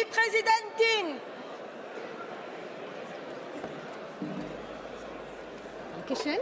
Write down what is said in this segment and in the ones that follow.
die Präsidentin. Dankeschön.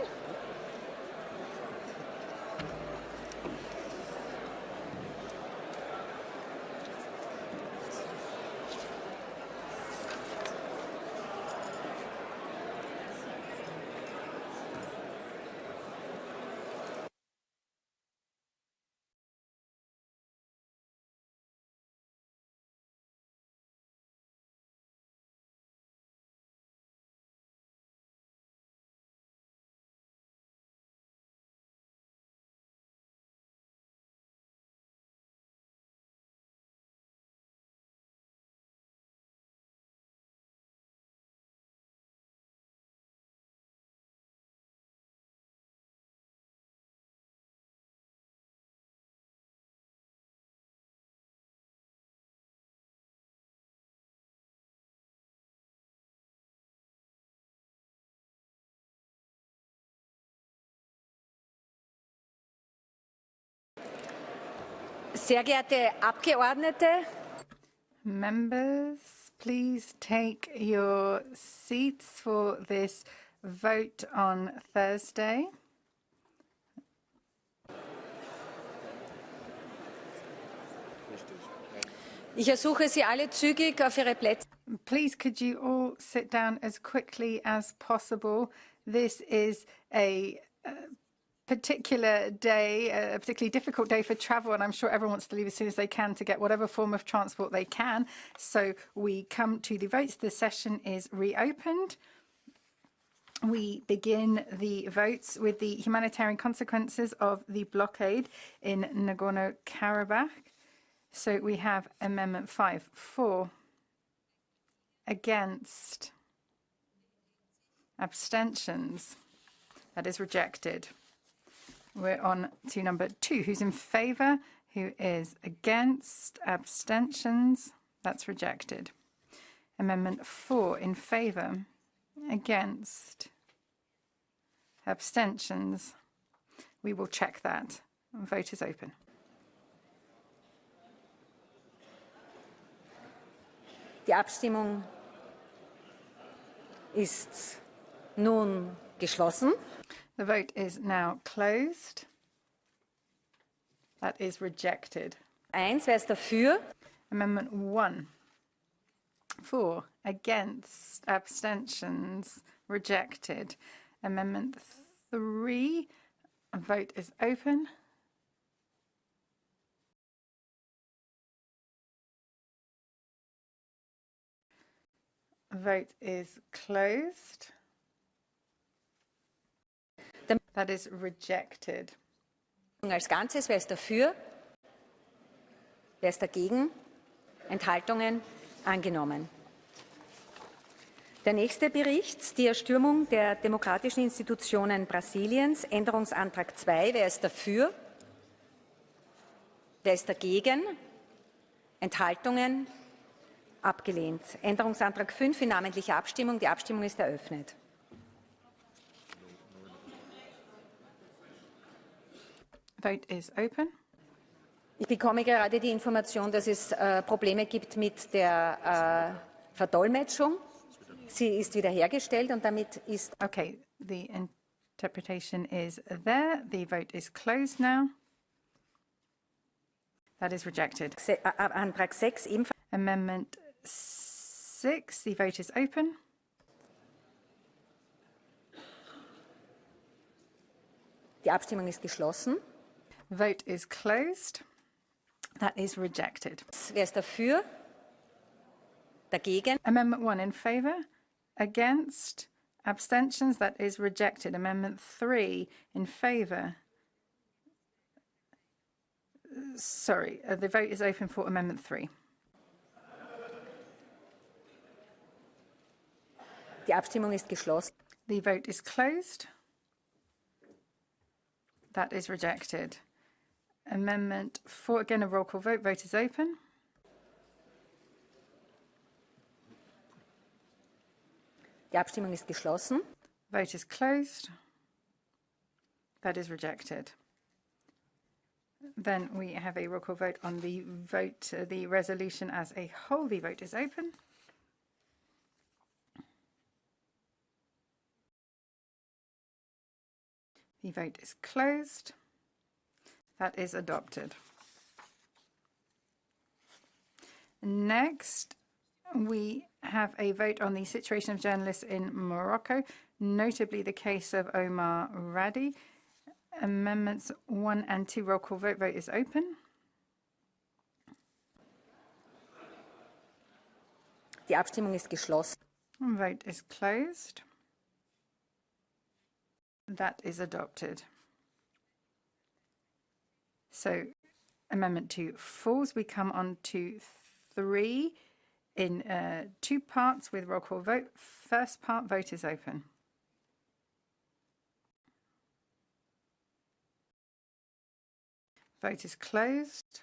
Sehr geehrte Abgeordnete, Members, please take your seats for this vote on Thursday. ich ersuche Sie alle zügig auf Ihre Plätze. Please, could you all sit down as quickly as possible? This is a particular day, a particularly difficult day for travel, and I'm sure everyone wants to leave as soon as they can to get whatever form of transport they can. So we come to the votes. The session is reopened. We begin the votes with the humanitarian consequences of the blockade in Nagorno-Karabakh. So we have Amendment 5 for, against, abstentions. That is rejected. We're on to number 2. Who's in favour? Who is against? Abstentions? That's rejected. Amendment 4 in favour? Against? Abstentions? We will check that. Vote is open. Die Abstimmung ist nun geschlossen. The vote is now closed. That is rejected. 1, wer ist dafür? Amendment 1. For, against, abstentions, rejected. Amendment 3. A vote is open. Vote is closed. That is rejected. Als Ganzes, wer ist dafür? Wer ist dagegen? Enthaltungen? Angenommen. Der nächste Bericht, die Erstürmung der demokratischen Institutionen Brasiliens, Änderungsantrag 2. Wer ist dafür? Wer ist dagegen? Enthaltungen? Abgelehnt. Änderungsantrag 5 in namentlicher Abstimmung. Die Abstimmung ist eröffnet. Vote is open. Ich bekomme gerade die Information, dass es Probleme gibt mit der Verdolmetschung. Sie ist wiederhergestellt und damit ist... Okay, the interpretation is there. The vote is closed now. That is rejected. Antrag 6 ebenfalls. Amendment 6, the vote is open. Die Abstimmung ist geschlossen. Vote is closed. That is rejected. Wer ist dafür? Dagegen? Amendment 1 in favour? Against? Abstentions? That is rejected. Amendment 3 in favour? Sorry, the vote is open for Amendment 3. Die Abstimmung ist geschlossen. The vote is closed. That is rejected. Amendment 4, again a roll call vote. Vote is open. Die Abstimmung ist geschlossen. Vote is closed. That is rejected. Then we have a roll call vote on the the resolution as a whole. The vote is open. The vote is closed. That is adopted. Next, we have a vote on the situation of journalists in Morocco, notably the case of Omar Radi. Amendments 1 and 2, roll call vote. Vote is open. Die Abstimmung ist geschlossen. Vote is closed. That is adopted. So Amendment 2 falls. We come on to 3 in 2 parts with roll call vote. First part, vote is open. Vote is closed.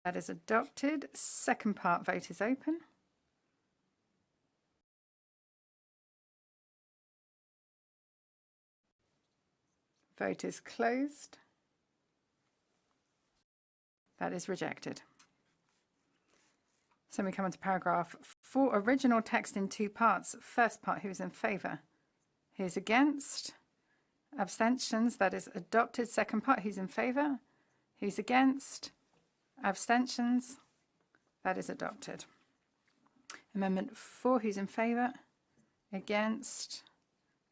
That is adopted. Second part, vote is open. Vote is closed. That is rejected. So we come on to paragraph 4, original text in 2 parts. First part, who is in favour? Who is against? Abstentions, that is adopted. Second part, who's in favour? Who's against? Abstentions, that is adopted. Amendment 4, who's in favour? Against?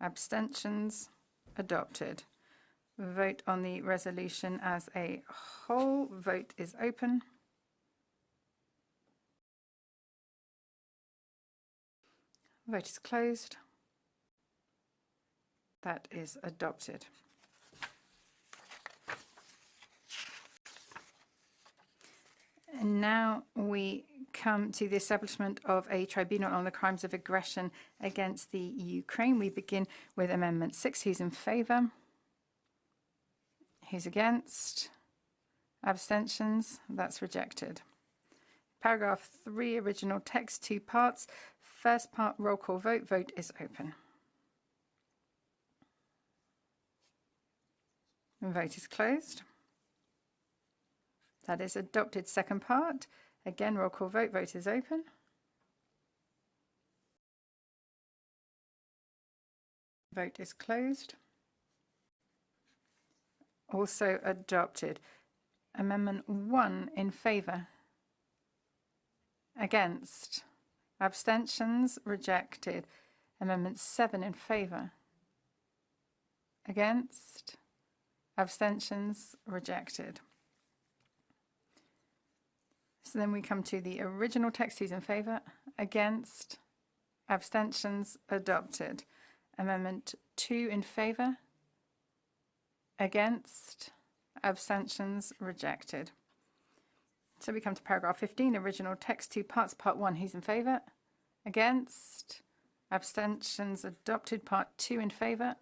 Abstentions, adopted. Vote on the resolution as a whole. Vote is open. Vote is closed. That is adopted. And now we come to the establishment of a tribunal on the crimes of aggression against the Ukraine. We begin with Amendment 6. Who's in favour? Who's against? Abstentions? That's rejected. Paragraph 3, original text, 2 parts. First part, roll call vote. Vote is open. Vote is closed. That is adopted. Second part, again, roll call vote. Vote is open. Vote is closed. Also adopted. Amendment 1 in favour. Against. Abstentions, rejected. Amendment 7 in favour. Against. Abstentions, rejected. So then we come to the original text. Who's in favour? Against? Abstentions? Adopted. Amendment 2 in favour? Against? Abstentions? Rejected. So we come to paragraph 15, original text, 2 parts. Part 1, who's in favour? Against? Abstentions? Adopted. Part 2 in favour?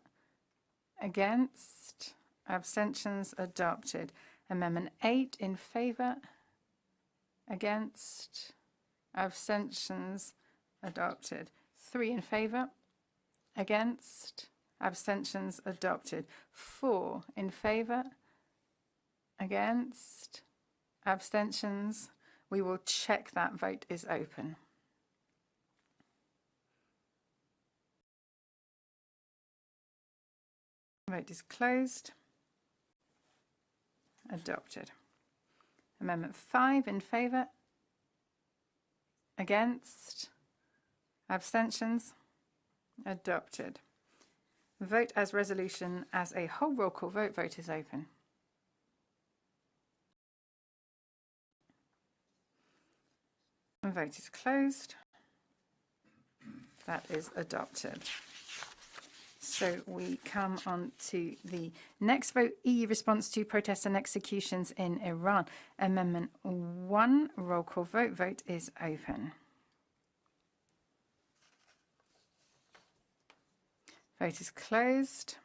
Against? Abstentions? Adopted. Amendment 8 in favour? Against? Abstentions? Adopted. 3 in favour? Against? Abstentions? Adopted. 4 in favour? Against? Abstentions? We will check that. Vote is open. Vote is closed. Adopted. Amendment 5 in favour? Against? Abstentions? Adopted. Vote as resolution as a whole. Roll call vote. Vote is open. Vote is closed. That is adopted. So we come on to the next vote, EU response to protests and executions in Iran. Amendment 1, roll call vote. Vote is open. Vote is closed.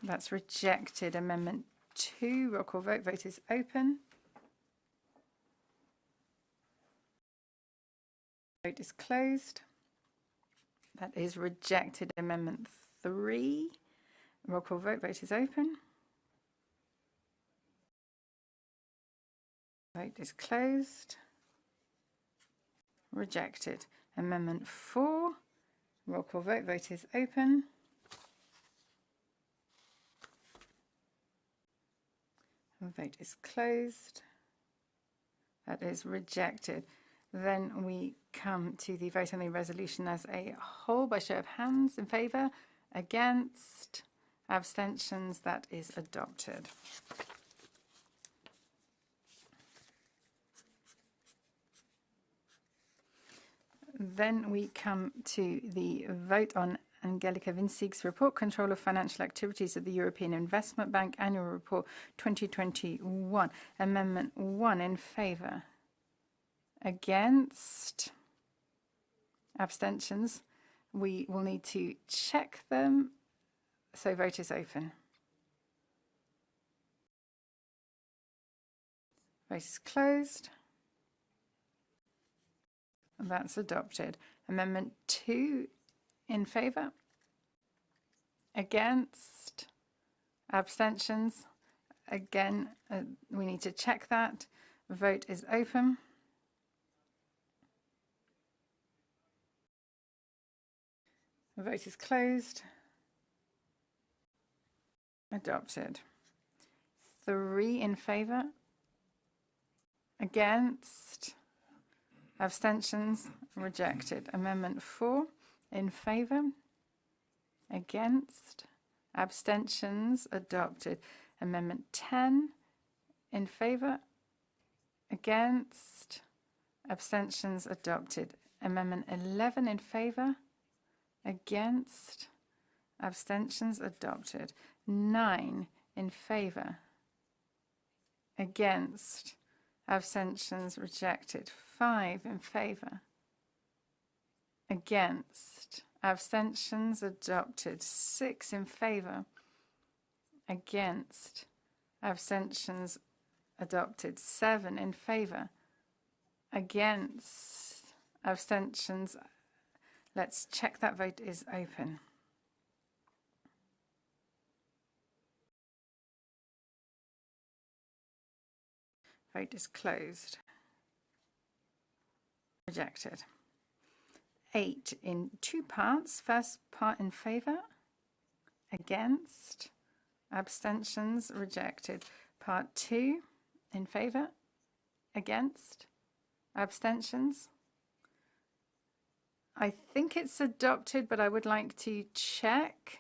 That's rejected. Amendment 2, roll call vote. Vote is open. Vote is closed. That is rejected. Amendment 3, roll call vote. Vote is open. Vote is closed. Rejected. Amendment 4. Roll call vote. Vote is open. Vote is closed. That is rejected. Then we come to the vote on the resolution as a whole by show of hands. In favour? Against? Abstentions? That is adopted. Then we come to the vote on Angelika Winzig's report, Control of Financial Activities of the European Investment Bank, Annual Report 2021. Amendment 1 in favour. Against? Abstentions? We will need to check them. So vote is open. Vote is closed. That's adopted. Amendment 2 in favour. Against? Abstentions? Again, we need to check that. Vote is open. Vote is closed. Adopted. 3 in favour. Against? Abstentions? Rejected. Amendment 4 in favour. Against? Abstentions? Adopted. Amendment 10 in favour. Against? Abstentions? Adopted. Amendment 11 in favour. Against? Abstentions? Adopted. 9 in favour. Against? Abstentions? Rejected. 5 in favour. Against? Abstentions? Adopted. 6 in favour. Against? Abstentions? Adopted. 7 in favour. Against? Abstentions? Let's check that. Vote is open. Vote is closed. Rejected. 8 in 2 parts. First part in favour. Against? Abstentions? Rejected. Part 2 in favour. Against? Abstentions? I think it's adopted, but I would like to check.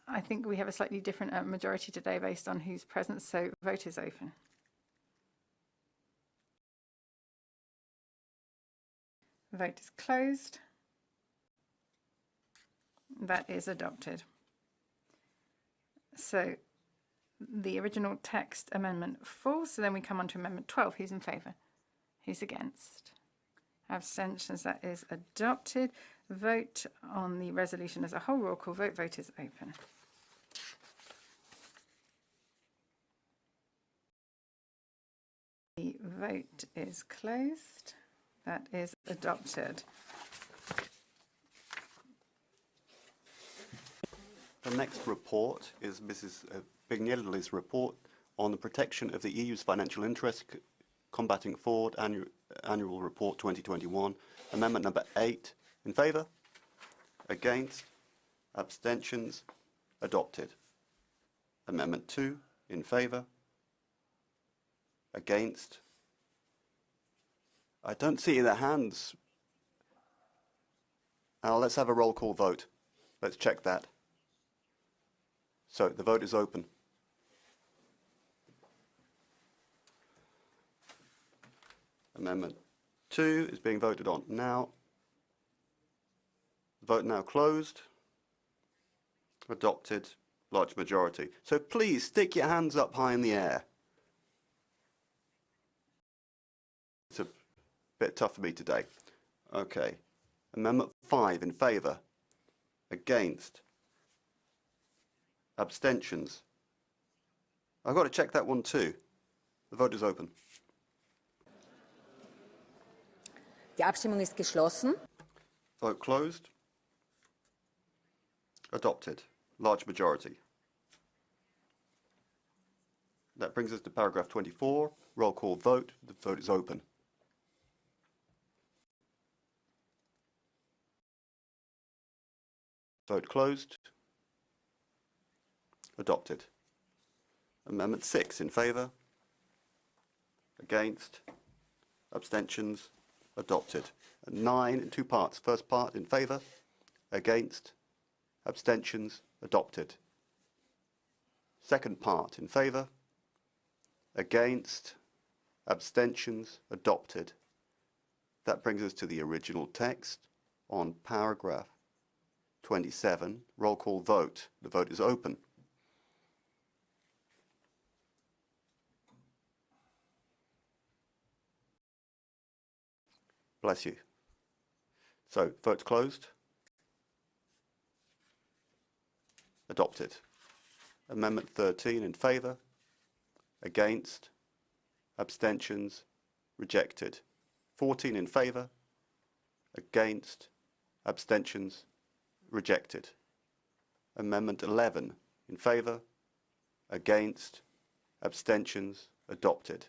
I think we have a slightly different majority today based on who's present, so vote is open. Vote is closed. That is adopted. So the original text amendment falls, so then we come on to amendment 12. Who's in favour? Who's against? Abstentions? That is adopted. Vote on the resolution as a whole. Roll call vote. Vote is open. The vote is closed. That is adopted. The next report is Mrs. Bignelli's report on the protection of the EU's financial interests, combating fraud, annual report 2021. Amendment number 8 in favour, against, abstentions, adopted. Amendment 2 in favour, against. I don't see the hands. Now let's have a roll call vote. Let's check that. So the vote is open. Amendment 2 is being voted on now. Vote now closed. Adopted, large majority. So please stick your hands up high in the air. It's a bit tough for me today. Okay. Amendment 5 in favour. Against. Abstentions. I've got to check that one too. The vote is open. Die Abstimmung ist geschlossen. Vote closed. Adopted. Large majority. That brings us to paragraph 24. Roll call vote. The vote is open. Vote closed. Adopted. Amendment 6 in favour. Against. Abstentions. Adopted. 9 in two parts. First part in favour. Against. Abstentions. Adopted. Second part in favour. Against. Abstentions. Adopted. That brings us to the original text on paragraph 27. Roll call vote. The vote is open. Bless you. So, vote's closed. Adopted. Amendment 13 in favour. Against. Abstentions. Rejected. 14 in favour. Against. Abstentions. Rejected. Amendment 11 in favour. Against. Abstentions. Adopted.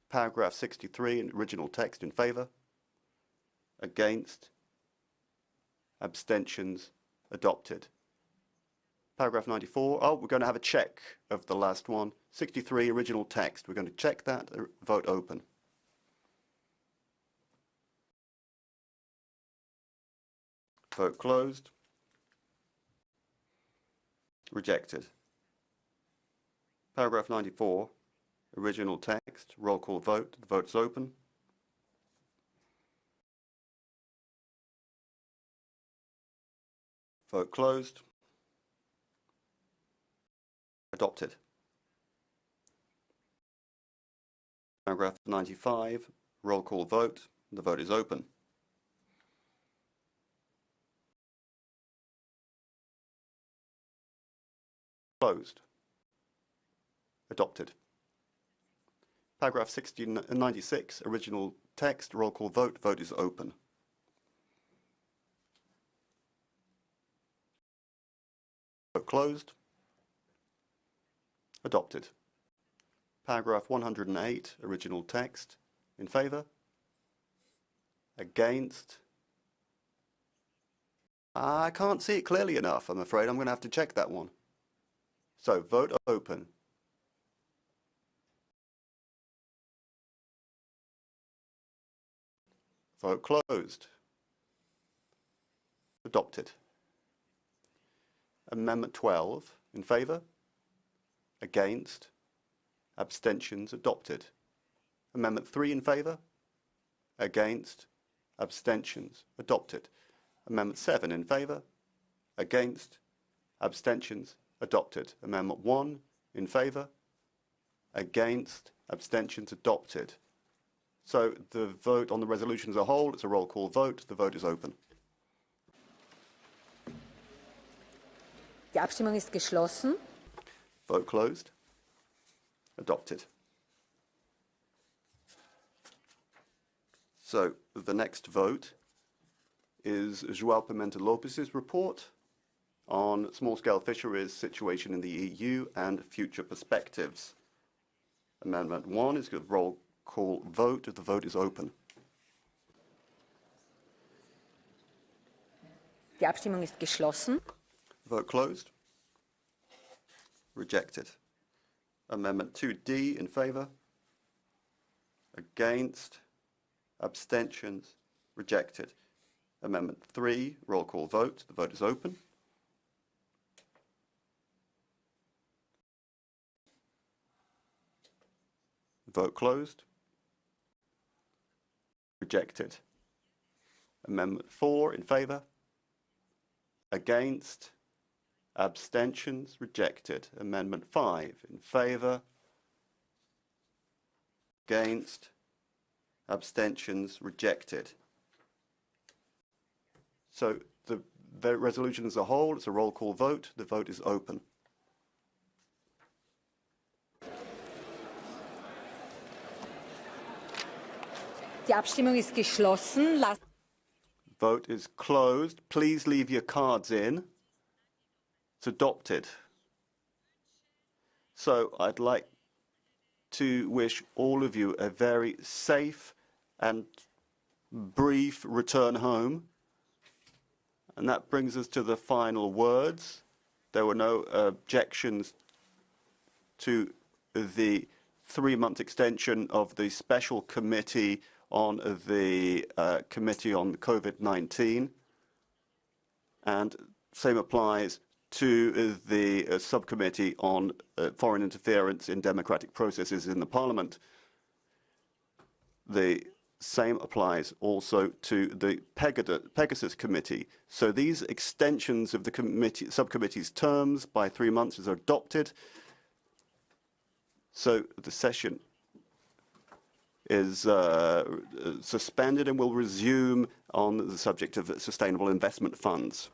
Paragraph 63 in original text in favour. Against. Abstentions. Adopted. Paragraph 94. Oh, we're going to have a check of the last one. 63 original text. We're going to check that. Vote open. Vote closed. Rejected. Paragraph 94. Original text. Roll call vote. The vote's open. Vote closed. Adopted. Paragraph 95. Roll call vote. The vote is open. Closed. Adopted. Paragraph 96. Original text. Roll call vote. Vote is open. Vote closed. Adopted. Paragraph 108, original text. In favour? Against? I can't see it clearly enough, I'm afraid. I'm going to have to check that one. So, vote open. Vote closed. Adopted. Amendment 12, in favour? Against? Abstentions adopted. Amendment 3 in favour? Against? Abstentions adopted. Amendment 7 in favour? Against? Abstentions adopted. Amendment 1 in favour? Against? Abstentions adopted. So the vote on the resolution as a whole, it's a roll call vote. The vote is open. Die Abstimmung ist geschlossen. Vote closed. Adopted. So the next vote is João Pimenta Lopes's report on small-scale fisheries situation in the EU and future perspectives. Amendment 1 is a roll call vote. The vote is open. Die Abstimmung ist geschlossen. Vote closed. Rejected. Amendment 2D in favour. Against. Abstentions. Rejected. Amendment 3, roll call vote. The vote is open. Vote closed. Rejected. Amendment 4 in favour. Against. Abstentions. Rejected. Amendment 5 in favour. Against. Abstentions. Rejected. So the resolution as a whole, it's a roll call vote. The vote is open. Die Abstimmung ist geschlossen. Vote is closed. Please leave your cards in. It's adopted. So I'd like to wish all of you a very safe and brief return home. And that brings us to the final words. There were no objections to the 3-month extension of the special committee on the committee on COVID-19. And same applies to the subcommittee on foreign interference in democratic processes in the parliament. The same applies also to the Pegasus committee. So these extensions of the subcommittee's terms by 3 months is adopted. So the session is suspended and will resume on the subject of sustainable investment funds.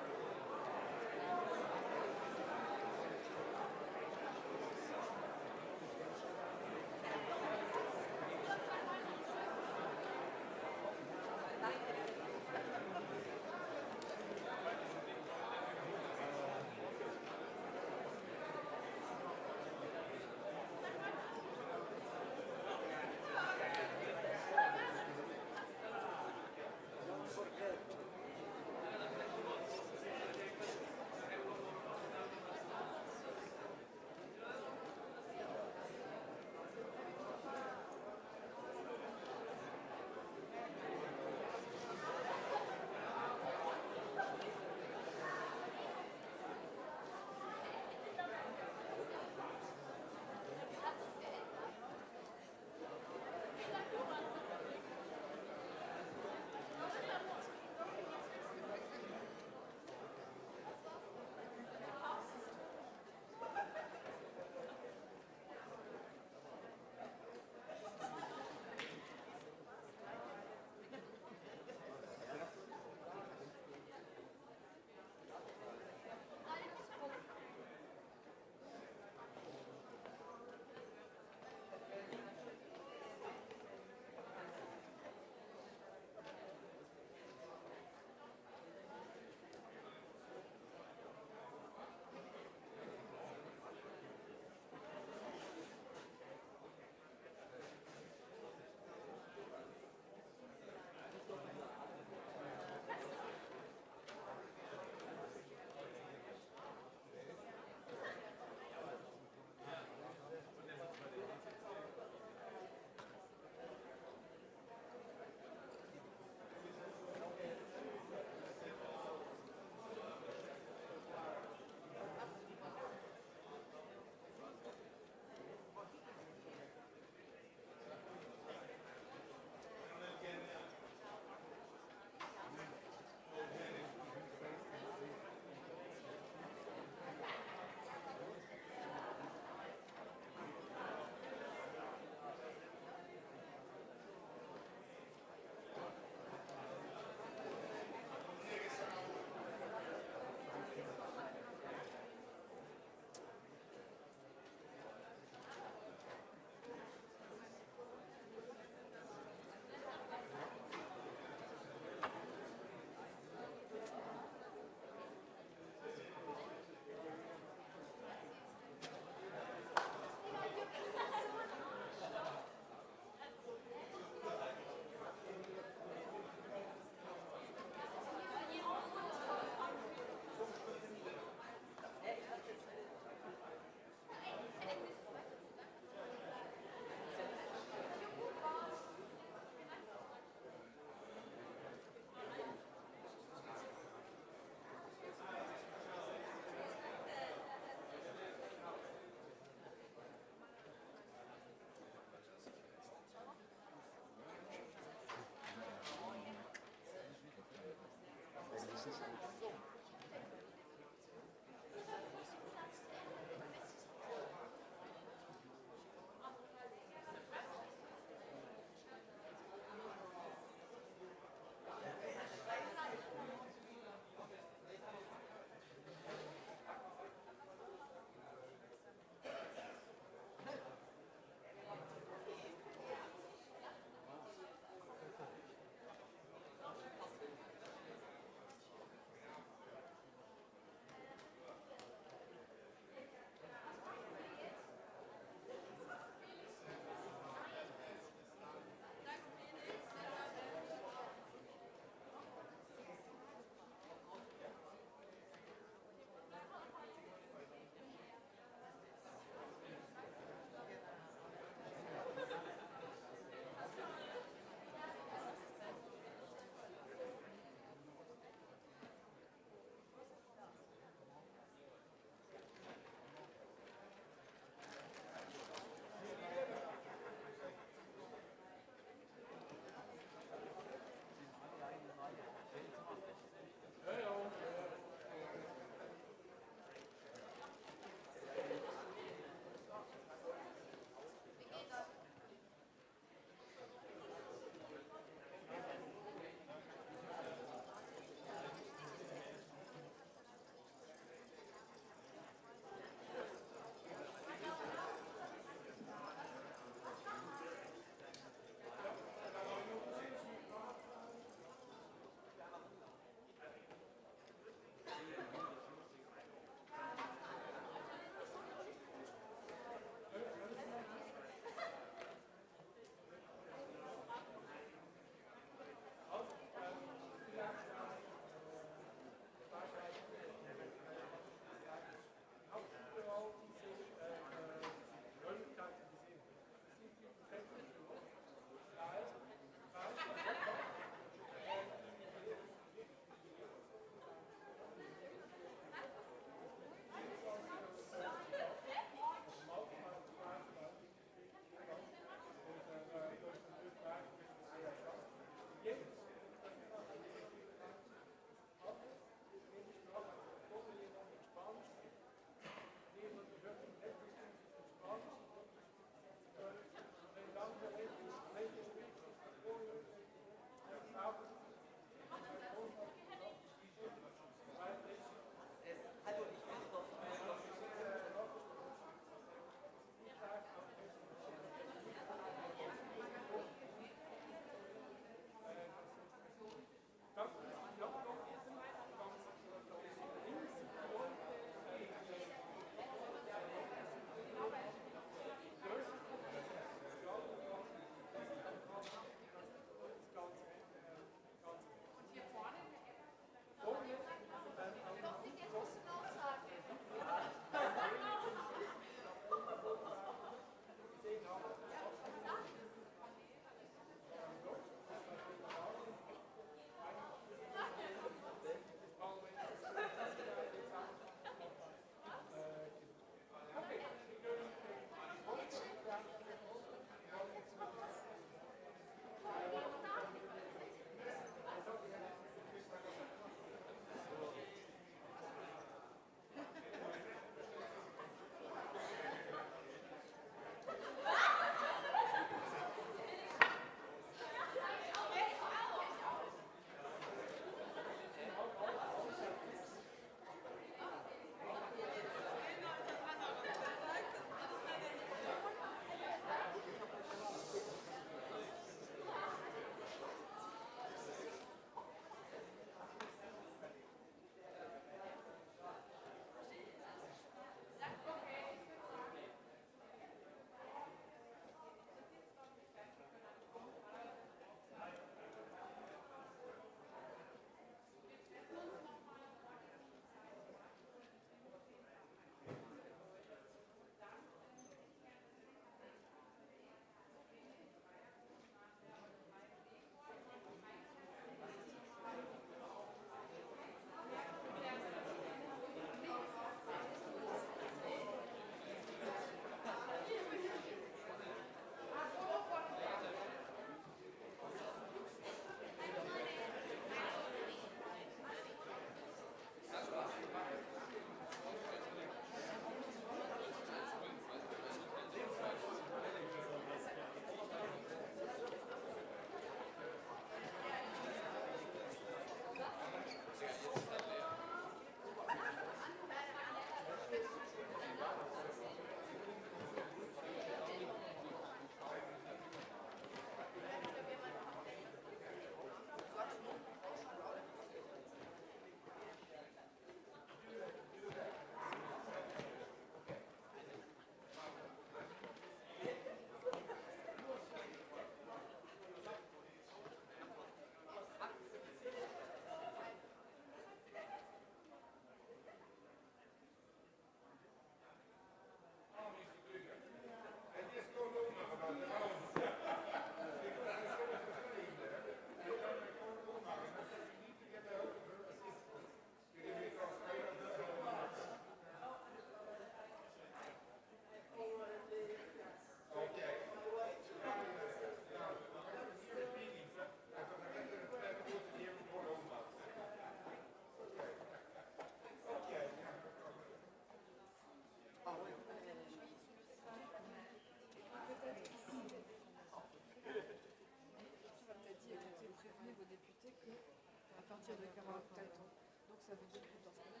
vos députés qu'à partir de 44 ans. Donc ça veut dire que dans ce cas-là,